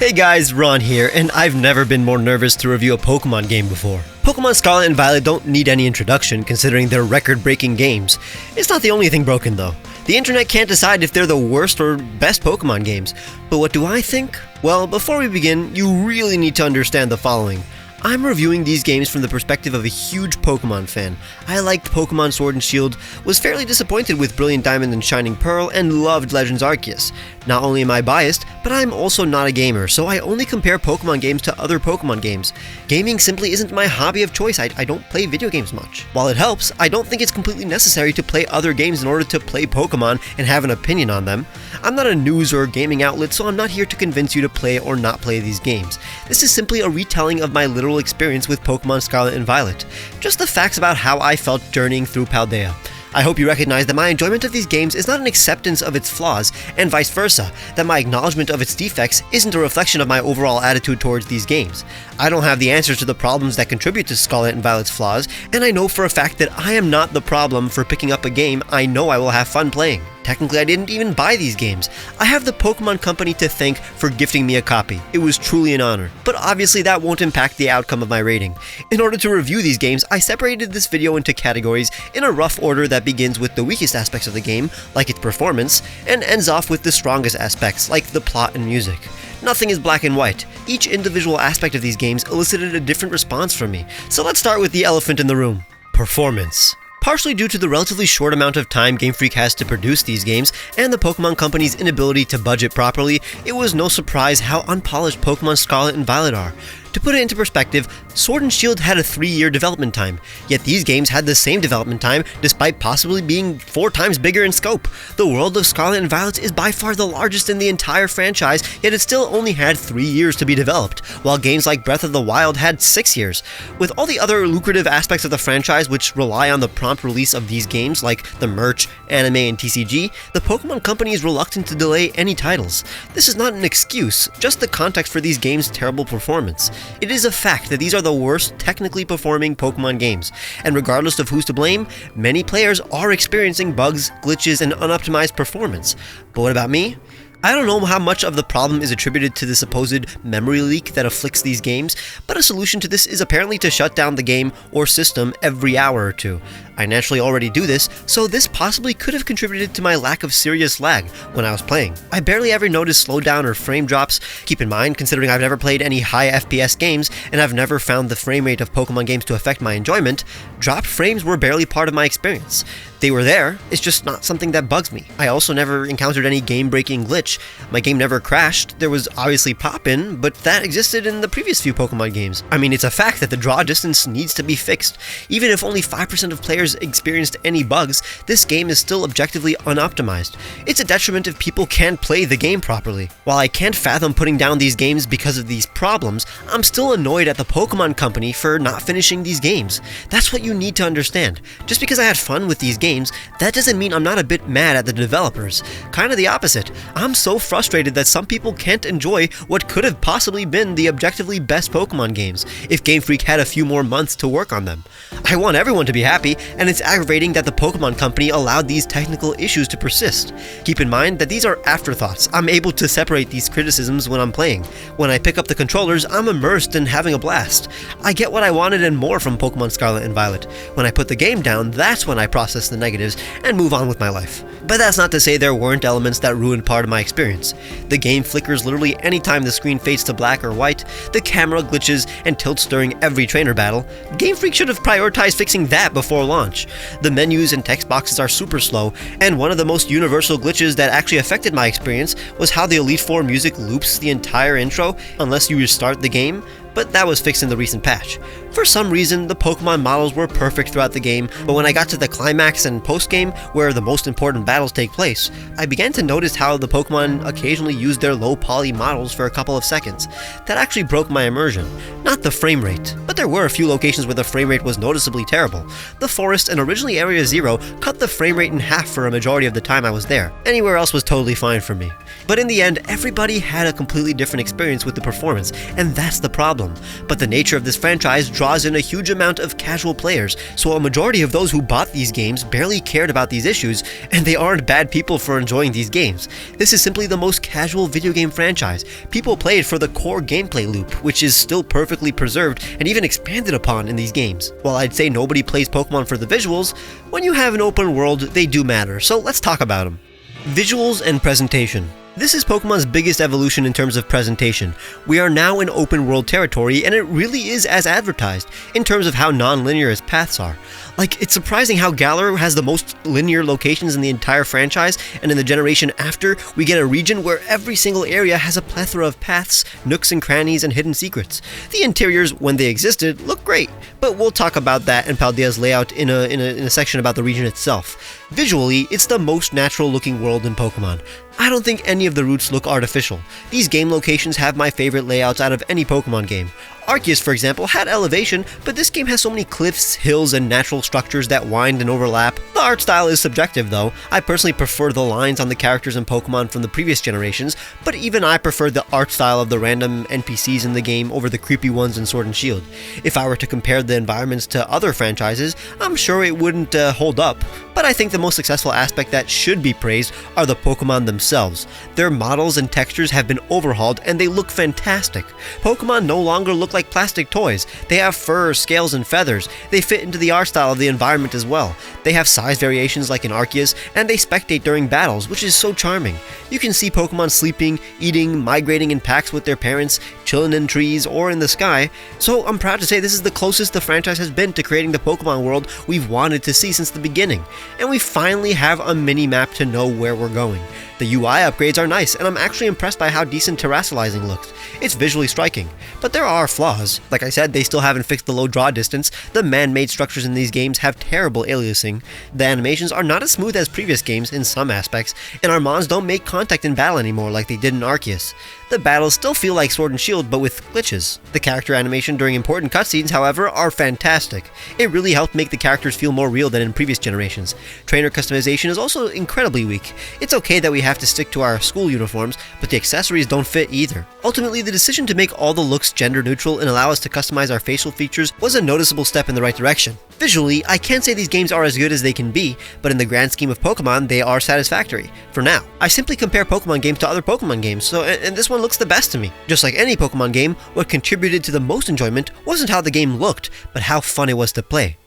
Hey guys, Ron here, and I've never been more nervous to review a Pokemon game before. Pokemon Scarlet and Violet don't need any introduction considering they're record-breaking games. It's not the only thing broken though. The internet can't decide if they're the worst or best Pokemon games. But what do I think? Well, before we begin, you really need to understand the following. I'm reviewing these games from the perspective of a huge Pokemon fan. I liked Pokemon Sword and Shield, was fairly disappointed with Brilliant Diamond and Shining Pearl, and loved Legends Arceus. Not only am I biased, but I'm also not a gamer, so I only compare Pokemon games to other Pokemon games. Gaming simply isn't my hobby of choice. I don't play video games much. While it helps, I don't think it's completely necessary to play other games in order to play Pokemon and have an opinion on them. I'm not a news or gaming outlet, so I'm not here to convince you to play or not play these games. This is simply a retelling of my literal experience with Pokemon Scarlet and Violet. Just the facts about how I felt journeying through Paldea. I hope you recognize that my enjoyment of these games is not an acceptance of its flaws, and vice versa, that my acknowledgement of its defects isn't a reflection of my overall attitude towards these games. I don't have the answers to the problems that contribute to Scarlet and Violet's flaws, and I know for a fact that I am not the problem for picking up a game I know I will have fun playing. Technically, I didn't even buy these games. I have the Pokemon Company to thank for gifting me a copy. It was truly an honor. But obviously that won't impact the outcome of my rating. In order to review these games, I separated this video into categories in a rough order that begins with the weakest aspects of the game, like its performance, and ends off with the strongest aspects, like the plot and music. Nothing is black and white. Each individual aspect of these games elicited a different response from me. So let's start with the elephant in the room. Performance. Partially due to the relatively short amount of time Game Freak has to produce these games, and the Pokemon Company's inability to budget properly, it was no surprise how unpolished Pokemon Scarlet and Violet are. To put it into perspective, Sword and Shield had a 3-year development time, yet these games had the same development time despite possibly being 4 times bigger in scope. The world of Scarlet and Violet is by far the largest in the entire franchise, yet it still only had 3 years to be developed, while games like Breath of the Wild had 6 years. With all the other lucrative aspects of the franchise which rely on the prompt release of these games like the merch, anime, and TCG, the Pokemon Company is reluctant to delay any titles. This is not an excuse, just the context for these games' terrible performance. It is a fact that these are the worst technically performing Pokemon games, and regardless of who's to blame, many players are experiencing bugs, glitches, and unoptimized performance. But what about me? I don't know how much of the problem is attributed to the supposed memory leak that afflicts these games, but a solution to this is apparently to shut down the game or system every hour or two. I naturally already do this, so this possibly could have contributed to my lack of serious lag when I was playing. I barely ever noticed slowdown or frame drops. Keep in mind, considering I've never played any high FPS games, and I've never found the frame rate of Pokemon games to affect my enjoyment, dropped frames were barely part of my experience. They were there, it's just not something that bugs me. I also never encountered any game-breaking glitch. My game never crashed. There was obviously pop-in, but that existed in the previous few Pokemon games. I mean, it's a fact that the draw distance needs to be fixed. Even if only 5% of players experienced any bugs, this game is still objectively unoptimized. It's a detriment if people can't play the game properly. While I can't fathom putting down these games because of these problems, I'm still annoyed at the Pokemon Company for not finishing these games. That's what you need to understand. Just because I had fun with these games, that doesn't mean I'm not a bit mad at the developers. Kinda the opposite. I'm so frustrated that some people can't enjoy what could have possibly been the objectively best Pokemon games if Game Freak had a few more months to work on them. I want everyone to be happy, and it's aggravating that the Pokemon Company allowed these technical issues to persist. Keep in mind that these are afterthoughts. I'm able to separate these criticisms when I'm playing. When I pick up the controllers, I'm immersed in having a blast. I get what I wanted and more from Pokemon Scarlet and Violet. When I put the game down, that's when I process the negatives and move on with my life. But that's not to say there weren't elements that ruined part of my experience. The game flickers literally anytime the screen fades to black or white, the camera glitches and tilts during every trainer battle. Game Freak should have prioritized fixing that before launch. The menus and text boxes are super slow, and one of the most universal glitches that actually affected my experience was how the Elite Four music loops the entire intro unless you restart the game, but that was fixed in the recent patch. For some reason, the Pokemon models were perfect throughout the game, but when I got to the climax and post-game, where the most important battles take place, I began to notice how the Pokemon occasionally used their low-poly models for a couple of seconds. That actually broke my immersion. Not the frame rate, but there were a few locations where the frame rate was noticeably terrible. The forest and originally Area Zero cut the frame rate in half for a majority of the time I was there. Anywhere else was totally fine for me. But in the end, everybody had a completely different experience with the performance, and that's the problem. But the nature of this franchise draws in a huge amount of casual players, so a majority of those who bought these games barely cared about these issues, and they aren't bad people for enjoying these games. This is simply the most casual video game franchise. People play it for the core gameplay loop, which is still perfectly preserved and even expanded upon in these games. While I'd say nobody plays Pokemon for the visuals, when you have an open world, they do matter, so let's talk about them. Visuals and presentation. This is Pokemon's biggest evolution in terms of presentation. We are now in open world territory, and it really is as advertised, in terms of how non-linear its paths are. Like, it's surprising how Galar has the most linear locations in the entire franchise, and in the generation after, we get a region where every single area has a plethora of paths, nooks and crannies, and hidden secrets. The interiors, when they existed, look great, but we'll talk about that and Paldea's layout in a section about the region itself. Visually, it's the most natural looking world in Pokemon. I don't think any of the routes look artificial. These game locations have my favorite layouts out of any Pokemon game. Arceus, for example, had elevation, but this game has so many cliffs, hills, and natural structures that wind and overlap. The art style is subjective though. I personally prefer the lines on the characters in Pokemon from the previous generations, but even I prefer the art style of the random NPCs in the game over the creepy ones in Sword and Shield. If I were to compare the environments to other franchises, I'm sure it wouldn't hold up, but I think the most successful aspect that should be praised are the Pokemon themselves. Their models and textures have been overhauled and they look fantastic. Pokemon no longer look like plastic toys. They have fur, scales, and feathers. They fit into the art style of the environment as well. They have size variations like in Arceus, and they spectate during battles, which is so charming. You can see Pokemon sleeping, eating, migrating in packs with their parents, chilling in trees or in the sky, so I'm proud to say this is the closest the franchise has been to creating the Pokemon world we've wanted to see since the beginning, and we finally have a mini-map to know where we're going. The UI upgrades are nice, and I'm actually impressed by how decent terrassalizing looks. It's visually striking, but there are flaws. Like I said, they still haven't fixed the low draw distance, the man-made structures in these games have terrible aliasing, the animations are not as smooth as previous games in some aspects, and our mons don't make contact in battle anymore like they did in Arceus. The battles still feel like Sword and Shield, but with glitches. The character animation during important cutscenes, however, are fantastic. It really helped make the characters feel more real than in previous generations. Trainer customization is also incredibly weak. It's okay that we have to stick to our school uniforms, but the accessories don't fit either. Ultimately, the decision to make all the looks gender neutral and allow us to customize our facial features was a noticeable step in the right direction. Visually, I can't say these games are as good as they can be, but in the grand scheme of Pokemon, they are satisfactory. For now, I simply compare Pokemon games to other Pokemon games, and this one looks the best to me. Just like any Pokemon game, what contributed to the most enjoyment wasn't how the game looked, but how fun it was to play.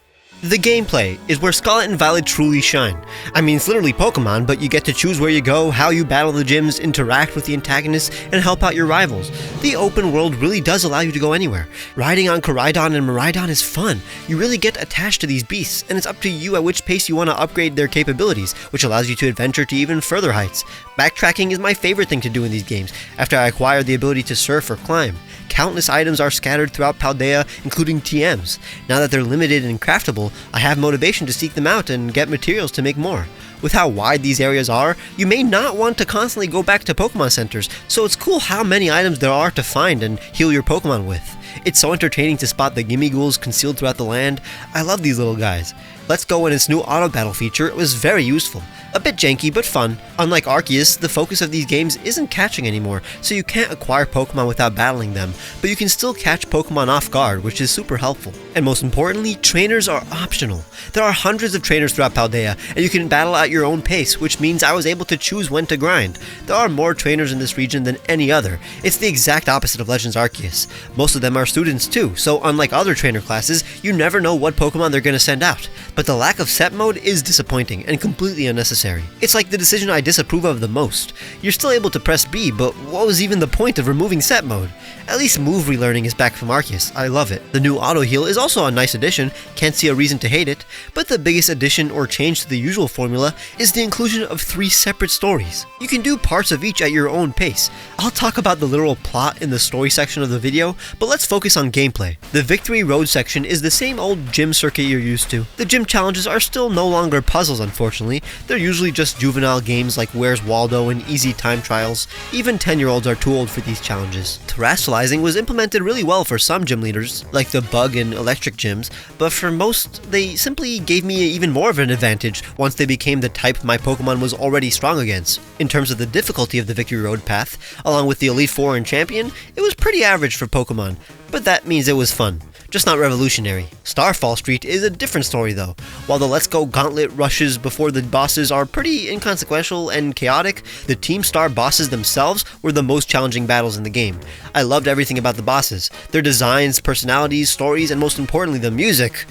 The gameplay is where Scarlet and Violet truly shine. I mean, it's literally Pokemon, but you get to choose where you go, how you battle the gyms, interact with the antagonists, and help out your rivals. The open world really does allow you to go anywhere. Riding on Koraidon and Miraidon is fun. You really get attached to these beasts, and it's up to you at which pace you want to upgrade their capabilities, which allows you to adventure to even further heights. Backtracking is my favorite thing to do in these games, after I acquired the ability to surf or climb. Countless items are scattered throughout Paldea, including TMs. Now that they're limited and craftable, I have motivation to seek them out and get materials to make more. With how wide these areas are, you may not want to constantly go back to Pokemon centers, so it's cool how many items there are to find and heal your Pokemon with. It's so entertaining to spot the Gimmighouls concealed throughout the land. I love these little guys. Let's Go and its new auto battle feature was very useful. A bit janky, but fun. Unlike Arceus, the focus of these games isn't catching anymore, so you can't acquire Pokemon without battling them, but you can still catch Pokemon off guard, which is super helpful. And most importantly, trainers are optional. There are hundreds of trainers throughout Paldea, and you can battle at your own pace, which means I was able to choose when to grind. There are more trainers in this region than any other. It's the exact opposite of Legends Arceus. Most of them are students too, so unlike other trainer classes, you never know what Pokemon they're going to send out. But the lack of set mode is disappointing and completely unnecessary. It's like the decision I disapprove of the most. You're still able to press B, but what was even the point of removing set mode? At least move relearning is back from Arceus. I love it. The new auto heal is also a nice addition, can't see a reason to hate it, but the biggest addition or change to the usual formula is the inclusion of 3 separate stories. You can do parts of each at your own pace. I'll talk about the literal plot in the story section of the video, but let's focus on gameplay. The Victory Road section is the same old gym circuit you're used to. The gym challenges are still no longer puzzles, unfortunately. They're usually just juvenile games like Where's Waldo and easy time trials. Even 10-year-olds are too old for these challenges. Terrestrializing was implemented really well for some gym leaders, like the bug and electric gyms, but for most, they simply gave me even more of an advantage once they became the type my Pokemon was already strong against. In terms of the difficulty of the Victory Road path, along with the Elite Four and Champion, it was pretty average for Pokemon, but that means it was fun. just not revolutionary. Starfall Street is a different story though. While the Let's Go Gauntlet rushes before the bosses are pretty inconsequential and chaotic, the Team Star bosses themselves were the most challenging battles in the game. I loved everything about the bosses. Their designs, personalities, stories, and most importantly the music.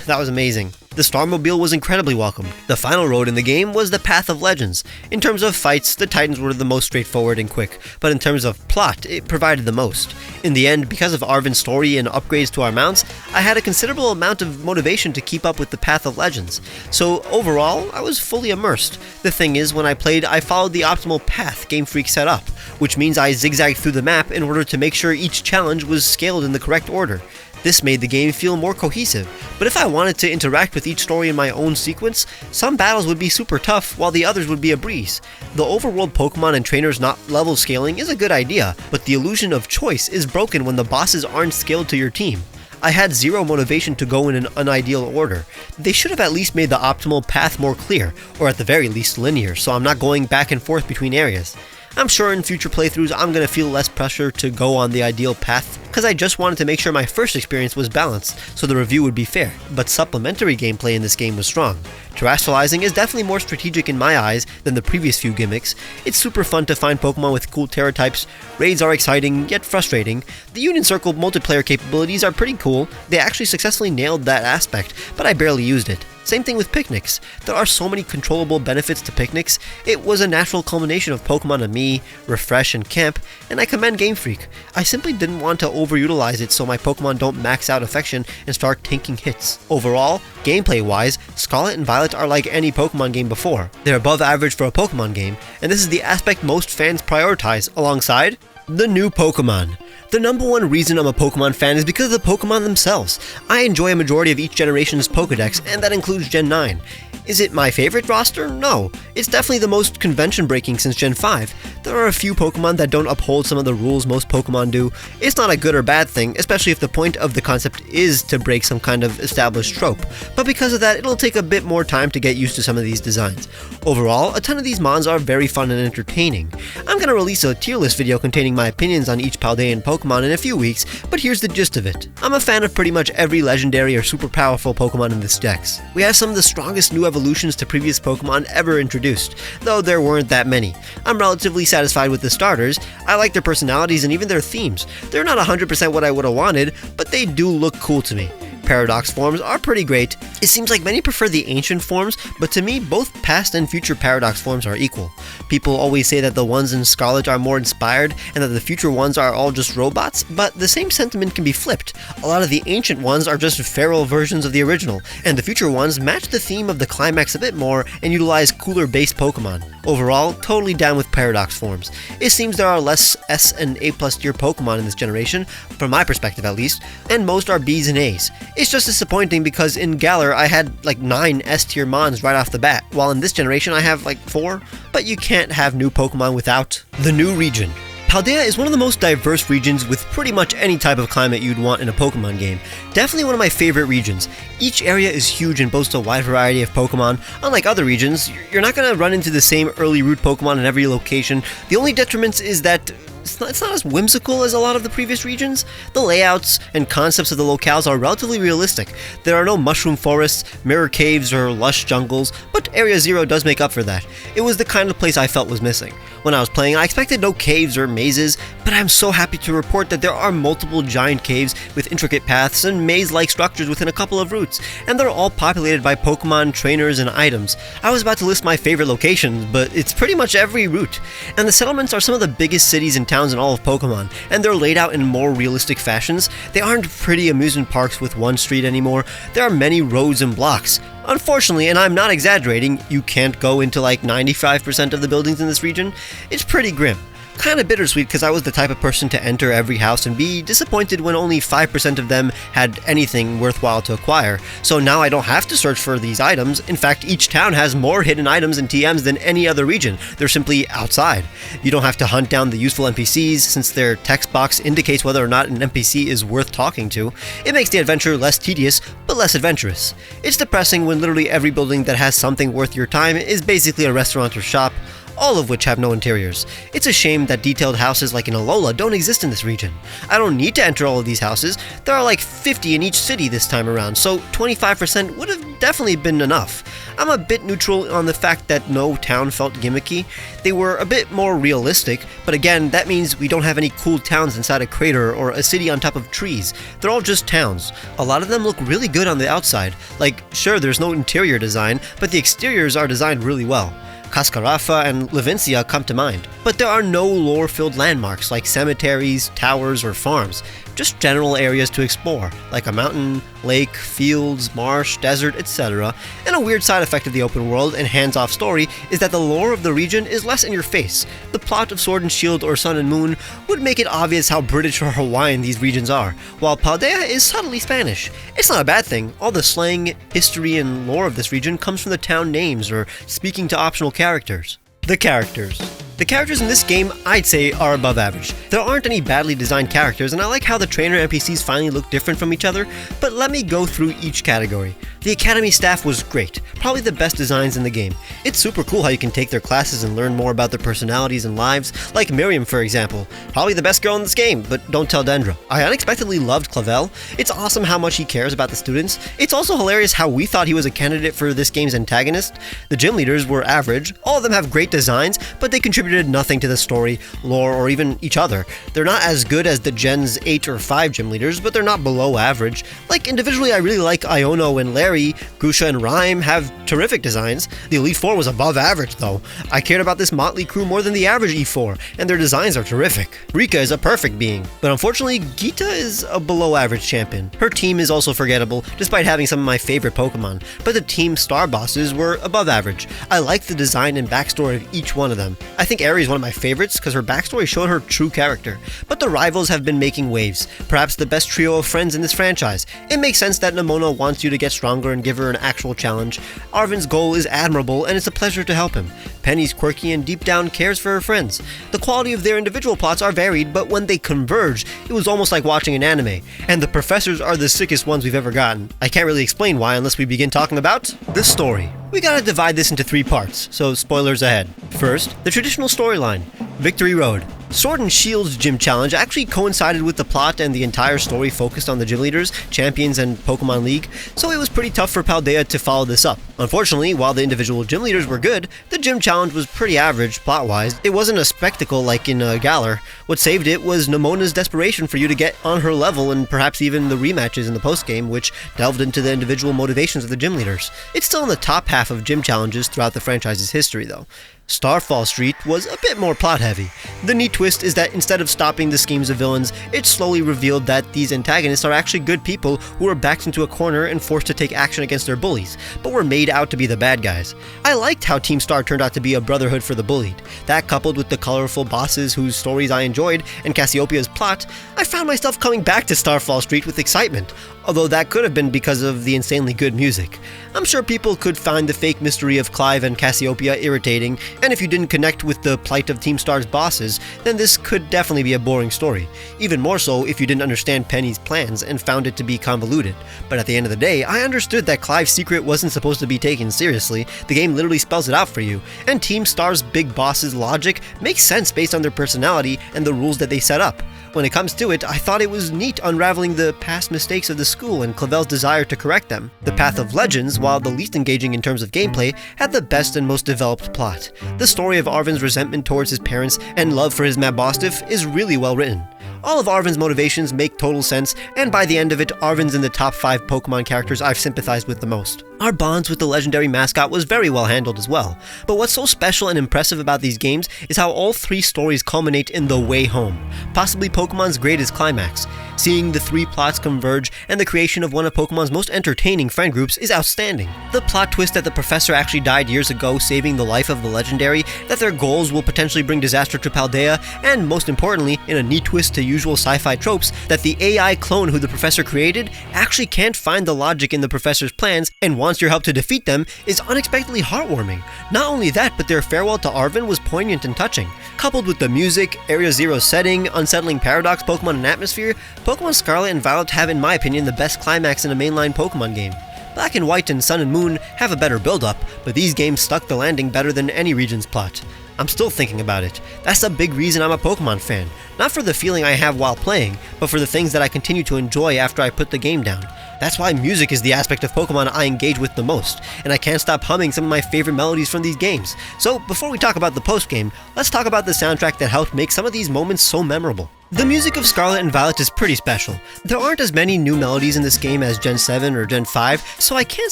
That was amazing. The Starmobile was incredibly welcomed. The final road in the game was the Path of Legends. In terms of fights, the Titans were the most straightforward and quick, but in terms of plot, it provided the most. In the end, because of Arven's story and upgrades to our mounts, I had a considerable amount of motivation to keep up with the Path of Legends. So overall, I was fully immersed. The thing is, when I played, I followed the optimal path Game Freak set up, which means I zigzagged through the map in order to make sure each challenge was scaled in the correct order. This made the game feel more cohesive, but if I wanted to interact with each story in my own sequence, some battles would be super tough while the others would be a breeze. The overworld Pokemon and trainers not level scaling is a good idea, but the illusion of choice is broken when the bosses aren't scaled to your team. I had zero motivation to go in an unideal order. They should have at least made the optimal path more clear, or at the very least linear, so I'm not going back and forth between areas. I'm sure in future playthroughs I'm going to feel less pressure to go on the ideal path, because I just wanted to make sure my first experience was balanced, so the review would be fair. But supplementary gameplay in this game was strong. Terrestrializing is definitely more strategic in my eyes than the previous few gimmicks. It's super fun to find Pokemon with cool Terra types, raids are exciting, yet frustrating. The Union Circle multiplayer capabilities are pretty cool, they actually successfully nailed that aspect, but I barely used it. Same thing with picnics. There are so many controllable benefits to picnics. It was a natural culmination of Pokemon and me, Refresh, and Camp, and I commend Game Freak. I simply didn't want to overutilize it so my Pokemon don't max out affection and start tanking hits. Overall, gameplay-wise, Scarlet and Violet are like any Pokemon game before. They're above average for a Pokemon game, and this is the aspect most fans prioritize, alongside the new Pokemon. The number one reason I'm a Pokemon fan is because of the Pokemon themselves. I enjoy a majority of each generation's Pokedex, and that includes Gen 9. Is it my favorite roster? No. It's definitely the most convention-breaking since Gen 5. There are a few Pokemon that don't uphold some of the rules most Pokemon do. It's not a good or bad thing, especially if the point of the concept is to break some kind of established trope. But because of that, it'll take a bit more time to get used to some of these designs. Overall, a ton of these mons are very fun and entertaining. I'm gonna release a tier list video containing my opinions on each Paldean Pokemon in a few weeks, but here's the gist of it. I'm a fan of pretty much every legendary or super powerful Pokemon in this dex. We have some of the strongest new evolutions to previous Pokemon ever introduced, though there weren't that many. I'm relatively satisfied with the starters. I like their personalities and even their themes. They're not 100% what I would have wanted, but they do look cool to me. Paradox forms are pretty great. It seems like many prefer the ancient forms, but to me, both past and future Paradox forms are equal. People always say that the ones in Scarlet are more inspired and that the future ones are all just robots, but the same sentiment can be flipped. A lot of the ancient ones are just feral versions of the original, and the future ones match the theme of the climax a bit more and utilize cooler based Pokemon. Overall, totally down with Paradox forms. It seems there are less S and A+ tier Pokemon in this generation, from my perspective at least, and most are Bs and As. It's just disappointing because in Galar I had like 9 S tier mons right off the bat, while in this generation I have like 4, but you can't have new Pokemon without the new region. Paldea is one of the most diverse regions with pretty much any type of climate you'd want in a Pokemon game. Definitely one of my favorite regions. Each area is huge and boasts a wide variety of Pokemon. Unlike other regions, you're not going to run into the same early route Pokemon in every location. The only detriment is that it's not as whimsical as a lot of the previous regions. The layouts and concepts of the locales are relatively realistic. There are no mushroom forests, mirror caves, or lush jungles, but Area Zero does make up for that. It was the kind of place I felt was missing. When I was playing, I expected no caves or mazes, but I'm so happy to report that there are multiple giant caves with intricate paths and maze-like structures within a couple of routes, and they're all populated by Pokemon, trainers, and items. I was about to list my favorite locations, but it's pretty much every route. And the settlements are some of the biggest cities in town in all of Pokemon, and they're laid out in more realistic fashions. They aren't pretty amusement parks with one street anymore. There are many roads and blocks. Unfortunately, and I'm not exaggerating, you can't go into like 95% of the buildings in this region. It's pretty grim. Kinda bittersweet because I was the type of person to enter every house and be disappointed when only 5% of them had anything worthwhile to acquire. So now I don't have to search for these items. In fact, each town has more hidden items and TMs than any other region. They're simply outside. You don't have to hunt down the useful NPCs since their text box indicates whether or not an NPC is worth talking to. It makes the adventure less tedious, but less adventurous. It's depressing when literally every building that has something worth your time is basically a restaurant or shop. all of which have no interiors. It's a shame that detailed houses like in Alola don't exist in this region. I don't need to enter all of these houses, there are like 50 in each city this time around, so 25% would have definitely been enough. I'm a bit neutral on the fact that no town felt gimmicky. They were a bit more realistic, but again, that means we don't have any cool towns inside a crater or a city on top of trees. They're all just towns. A lot of them look really good on the outside. Like, sure, there's no interior design, but the exteriors are designed really well. Cascarafa and Levincia come to mind. But there are no lore-filled landmarks like cemeteries, towers, or farms. Just general areas to explore, like a mountain, lake, fields, marsh, desert, etc. And a weird side effect of the open world and hands-off story is that the lore of the region is less in your face. The plot of Sword and Shield or Sun and Moon would make it obvious how British or Hawaiian these regions are, while Paldea is subtly Spanish. It's not a bad thing. All the slang, history, and lore of this region comes from the town names or speaking to optional characters. The characters. The characters in this game, I'd say, are above average. There aren't any badly designed characters, and I like how the trainer NPCs finally look different from each other, but let me go through each category. The Academy staff was great, probably the best designs in the game. It's super cool how you can take their classes and learn more about their personalities and lives, like Miriam for example, probably the best girl in this game, but don't tell Dendra. I unexpectedly loved Clavel. It's awesome how much he cares about the students. It's also hilarious how we thought he was a candidate for this game's antagonist. The gym leaders were average, all of them have great designs, but they contributed nothing to the story, lore, or even each other. They're not as good as the Gens 8 or 5 gym leaders, but they're not below average. Like, individually I really like Iono and Larry, Grusha and Rhyme have terrific designs. The Elite Four was above average though. I cared about this motley crew more than the average E4, and their designs are terrific. Rika is a perfect being, but unfortunately Gita is a below average champion. Her team is also forgettable, despite having some of my favorite Pokemon, but the team star bosses were above average. I like the design and backstory of each one of them. I think Aerie is one of my favorites because her backstory showed her true character, but the rivals have been making waves, perhaps the best trio of friends in this franchise. It makes sense that Nemona wants you to get stronger and give her an actual challenge. Arvin's goal is admirable and it's a pleasure to help him. Penny's quirky and deep down cares for her friends. The quality of their individual plots are varied, but when they converge, it was almost like watching an anime. And the professors are the sickest ones we've ever gotten. I can't really explain why unless we begin talking about the story. We gotta divide this into 3 parts, so spoilers ahead. First, the traditional storyline, Victory Road. Sword and Shield's gym challenge actually coincided with the plot, and the entire story focused on the gym leaders, champions, and Pokemon League, so it was pretty tough for Paldea to follow this up. Unfortunately, while the individual gym leaders were good, the gym challenge was pretty average plot-wise. It wasn't a spectacle like in Galar. What saved it was Nemona's desperation for you to get on her level, and perhaps even the rematches in the postgame, which delved into the individual motivations of the gym leaders. It's still in the top half of gym challenges throughout the franchise's history, though. Starfall Street was a bit more plot-heavy. The neat twist is that instead of stopping the schemes of villains, it slowly revealed that these antagonists are actually good people who were backed into a corner and forced to take action against their bullies, but were made out to be the bad guys. I liked how Team Star turned out to be a brotherhood for the bullied. That, coupled with the colorful bosses whose stories I enjoyed and Cassiopeia's plot, I found myself coming back to Starfall Street with excitement, although that could have been because of the insanely good music. I'm sure people could find the fake mystery of Clive and Cassiopeia irritating, and if you didn't connect with the plight of Team Star's bosses, then this could definitely be a boring story. Even more so if you didn't understand Penny's plans and found it to be convoluted. But at the end of the day, I understood that Clive's secret wasn't supposed to be taken seriously. The game literally spells it out for you, and Team Star's big boss's logic makes sense based on their personality and the rules that they set up. When it comes to it, I thought it was neat unraveling the past mistakes of the school and Clavel's desire to correct them. The Path of Legends, while the least engaging in terms of gameplay, had the best and most developed plot. The story of Arvin's resentment towards his parents and love for his Mabostiff is really well written. All of Arvin's motivations make total sense, and by the end of it, Arvin's in the top 5 Pokemon characters I've sympathized with the most. Our bonds with the legendary mascot was very well handled as well, but what's so special and impressive about these games is how all 3 stories culminate in the way home, possibly Pokemon's greatest climax. Seeing the 3 plots converge and the creation of one of Pokemon's most entertaining friend groups is outstanding. The plot twist that the professor actually died years ago saving the life of the legendary, that their goals will potentially bring disaster to Paldea, and most importantly, in a neat twist to usual sci-fi tropes, that the AI clone who the professor created actually can't find the logic in the professor's plans and wants your help to defeat them is unexpectedly heartwarming. Not only that, but their farewell to Arvin was poignant and touching. Coupled with the music, Area Zero's setting, unsettling paradox, Pokemon, and atmosphere, Pokemon Scarlet and Violet have, in my opinion, the best climax in a mainline Pokemon game. Black and White and Sun and Moon have a better build-up, but these games stuck the landing better than any region's plot. I'm still thinking about it. That's a big reason I'm a Pokemon fan. Not for the feeling I have while playing, but for the things that I continue to enjoy after I put the game down. That's why music is the aspect of Pokemon I engage with the most, and I can't stop humming some of my favorite melodies from these games. So before we talk about the post-game, let's talk about the soundtrack that helped make some of these moments so memorable. The music of Scarlet and Violet is pretty special. There aren't as many new melodies in this game as Gen 7 or Gen 5, so I can't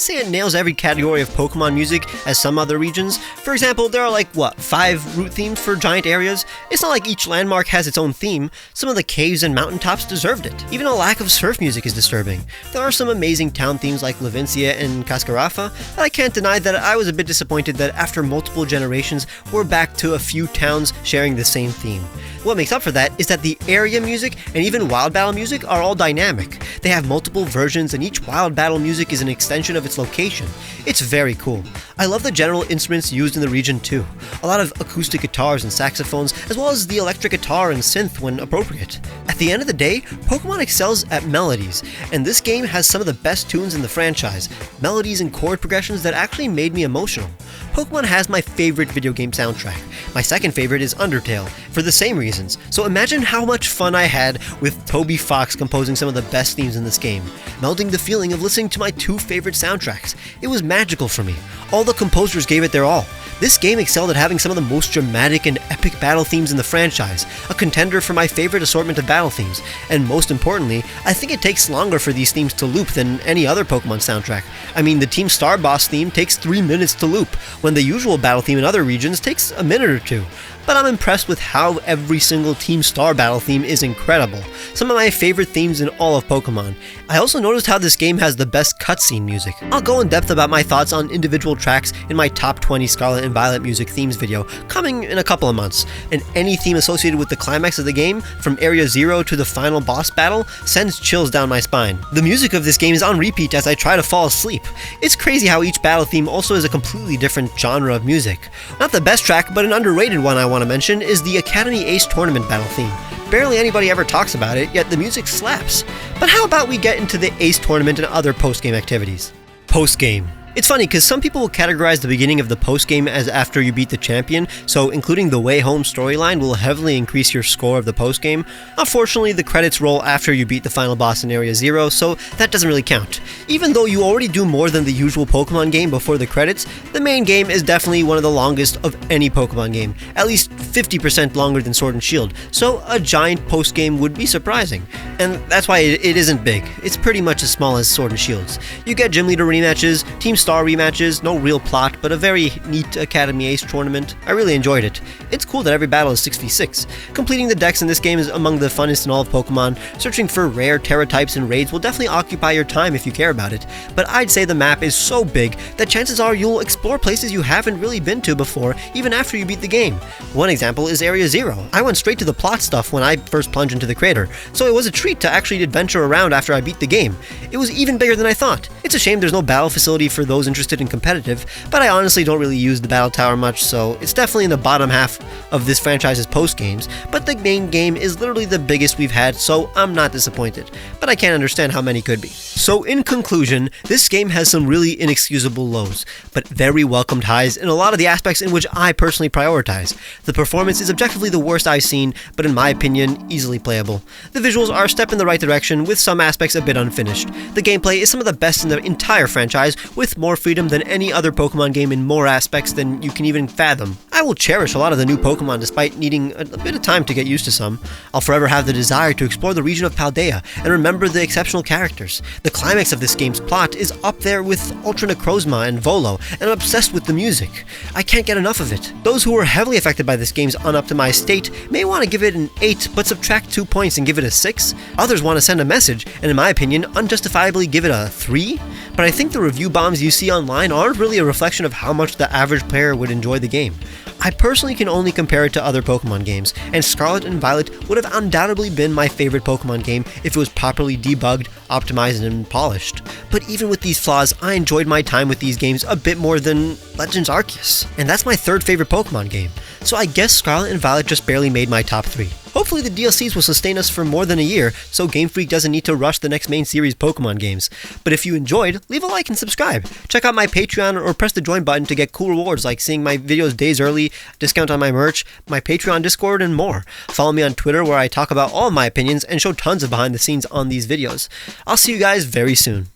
say it nails every category of Pokemon music as some other regions. For example, there are 5 route themes for giant areas? It's not like each landmark has its own theme. Some of the caves and mountaintops deserved it. Even a lack of surf music is disturbing. There are some amazing town themes like Levincia and Cascarafa, but I can't deny that I was a bit disappointed that after multiple generations, we're back to a few towns sharing the same theme. What makes up for that is that the area music and even wild battle music are all dynamic. They have multiple versions and each wild battle music is an extension of its location. It's very cool. I love the general instruments used in the region too. A lot of acoustic guitars and saxophones, as well as the electric guitar and synth when appropriate. At the end of the day, Pokemon excels at melodies, and this game has some of the best tunes in the franchise, melodies and chord progressions that actually made me emotional. Pokemon has my favorite video game soundtrack. My second favorite is Undertale, for the same reasons, so imagine how much fun I had with Toby Fox composing some of the best themes in this game, melding the feeling of listening to my two favorite soundtracks. It was magical for me. All the composers gave it their all. This game excelled at having some of the most dramatic and epic battle themes in the franchise, a contender for my favorite assortment of battle themes, and most importantly, I think it takes longer for these themes to loop than any other Pokemon soundtrack. I mean, the Team Star Boss theme takes 3 minutes to loop, when the usual battle theme in other regions takes a minute or two. But I'm impressed with how every single Team Star battle theme is incredible, some of my favorite themes in all of Pokemon. I also noticed how this game has the best cutscene music. I'll go in depth about my thoughts on individual tracks in my top 20 Scarlet and Violet music themes video, coming in a couple of months, and any theme associated with the climax of the game, from Area 0 to the final boss battle, sends chills down my spine. The music of this game is on repeat as I try to fall asleep. It's crazy how each battle theme also is a completely different genre of music. Not the best track, but an underrated one I want to mention is the Academy Ace Tournament battle theme. Barely anybody ever talks about it, yet the music slaps. But how about we get into the Ace Tournament and other post-game activities? Post-game. It's funny because some people will categorize the beginning of the post-game as after you beat the champion, so including the way home storyline will heavily increase your score of the post-game. Unfortunately, the credits roll after you beat the final boss in Area 0, so that doesn't really count. Even though you already do more than the usual Pokemon game before the credits, the main game is definitely one of the longest of any Pokemon game, at least 50% longer than Sword and Shield, so a giant post-game would be surprising. And that's why it isn't big. It's pretty much as small as Sword and Shield's. You get Gym Leader rematches, Team Star rematches, no real plot, but a very neat Academy Ace tournament. I really enjoyed it. It's cool that every battle is 6v6. Completing the decks in this game is among the funnest in all of Pokemon. Searching for rare Terra types and raids will definitely occupy your time if you care about it, but I'd say the map is so big that chances are you'll explore places you haven't really been to before, even after you beat the game. One example is Area 0. I went straight to the plot stuff when I first plunged into the crater, so it was a treat to actually adventure around after I beat the game. It was even bigger than I thought. It's a shame there's no battle facility for those interested in competitive, but I honestly don't really use the battle tower much, so it's definitely in the bottom half of this franchise's post games, but the main game is literally the biggest we've had, so I'm not disappointed, but I can't understand how many could be. So in conclusion, this game has some really inexcusable lows, but very welcomed highs in a lot of the aspects in which I personally prioritize. The performance is objectively the worst I've seen, but in my opinion, easily playable. The visuals are a step in the right direction, with some aspects a bit unfinished. The gameplay is some of the best in the entire franchise, with more freedom than any other Pokemon game in more aspects than you can even fathom. I will cherish a lot of the new Pokemon despite needing a bit of time to get used to some. I'll forever have the desire to explore the region of Paldea and remember the exceptional characters. The climax of this game's plot is up there with Ultra Necrozma and Volo, and I'm obsessed with the music. I can't get enough of it. Those who were heavily affected by this game's unoptimized state may want to give it an 8, but subtract 2 points and give it a 6. Others want to send a message, and in my opinion, unjustifiably give it a 3. But I think the review bombs you see online aren't really a reflection of how much the average player would enjoy the game. I personally can only compare it to other Pokemon games, and Scarlet and Violet would have undoubtedly been my favorite Pokemon game if it was properly debugged, optimized, and polished. But even with these flaws, I enjoyed my time with these games a bit more than Legends Arceus, and that's my third favorite Pokemon game, so I guess Scarlet and Violet just barely made my top 3. Hopefully the DLCs will sustain us for more than a year, so Game Freak doesn't need to rush the next main series Pokemon games. But if you enjoyed, leave a like and subscribe. Check out my Patreon or press the join button to get cool rewards like seeing my videos days early, discount on my merch, my Patreon, Discord, and more. Follow me on Twitter where I talk about all of my opinions and show tons of behind the scenes on these videos. I'll see you guys very soon.